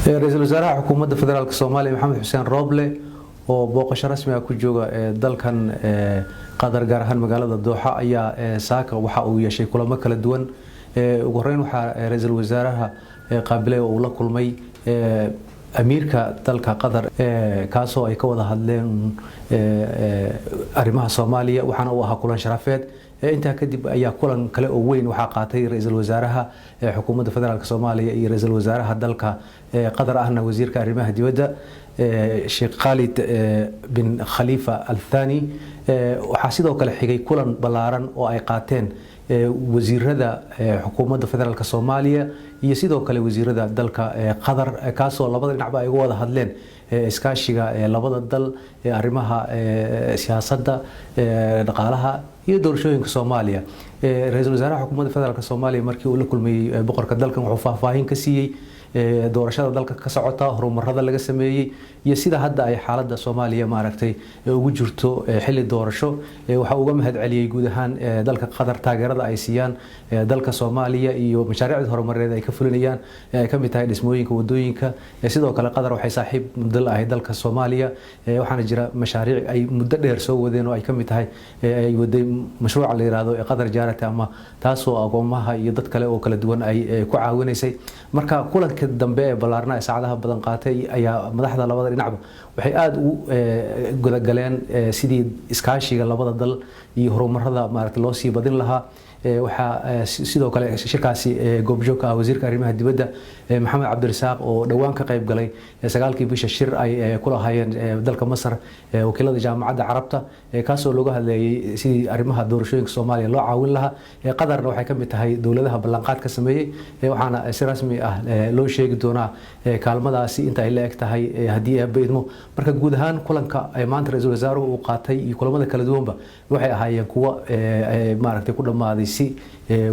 رئيس الوزراء حكومة الفدرالية الصومالية محمد حسين روبلي oo booqasho rasmi ah ku jooga dalkan qadar gaar ahaan magaalada Dooxa ayaa saaka waxa uu yeeshay kulamo kala duwan ugu horeyn waxa ra'iisul wasaaraha qaabilay oo la kulmay amiirka dalka Qadar kaasoo ay ka wada hadleen arrimaha Soomaaliya waxaana uu ahaa kulan sharafeed inta kadib ayaa kulan kale oo weyn waxa qaatay ra'iisul wasaaraha xukuumadda federaalka Soomaaliya iyo ra'iisul wasaaraha dalka Qadar ahna wasiirka arrimaha dibadda Sheikh Khalid bin Khalifa Al-Thani waxa sidoo kale xigay kulan balaaran oo ay qaateen wasiirada xukuumadda federaalka Soomaaliya iyo sidoo kale wasiirada dalka Qadar kaasoo labada dhinacba ay uga wada hadleen iskaashiga labada dal arrimaha siyaasadda dhaqaalaha iyo doorashooyinka Soomaaliya ra'iisul wasaaraha xukuumadda federaalka Soomaaliya markii uu la kulmay boqorka dalkan wuxuu faahfaahin ka siiyay doorashada dalka ka socota horumarada laga sameeyay iyo sida hadda ay xaaladda Soomaaliya maaragtay ugu jirto xilli doorasho waxa uga mahad celiyay guud ahaan dalka Qadar taageerada ay siiyaan dalka Soomaaliya iyo mashaariicda horumareed ay ka fulinayaan ay ka mid tahay dhismooyinka wadooyinka sidoo kale Qadar waxay saaxiib muddo ah dalka Soomaaliya waxaana jira mashaariic ay muddo dheer soo wadeen oo ay ka mid tahay ay waday mashruuca la yiraahdo Qadar Jaarata ama taasoo aqoomaha iyo dad kale oo kala duwan ay ku caawinaysay marka kulanka dambe balaarna saacadaha badan qaatay ayaa madaxda labada dhinacba waxay aad u gudagaleen sidii iskaashiga labada dal iyo horumarada maaragtay loo sii badin lahaa waxa sidoo kale shirkaasi goobjoogka wasiirka arrimaha dibadda Maxamed Cabdirasaaq oo dhawaan ka qayb galay sagaalkii bisha shir ay kula hayeen dalka Masar wakiilada jaamacadda Carabta kaasoo looga hadlayay sidii arrimaha doorashooyinka Soomaaliya loo caawin lahaa Qadarna waxay ka mid tahay dawladaha ballanqaad ka sameeyay waxaana si rasmi ah loo sheegi doonaa kaalmadaasi inta ay la eg tahay hadii ay beedmo marka guud ahaan kulanka maanta ra'iisul wasaaruhu uu qaatay iyo kulamada kala duwanba waxay ahaayeen kuwa maaragtay ku dhamaaday si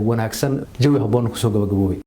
wanaagsan jawi habboon ku soo gabagaboobay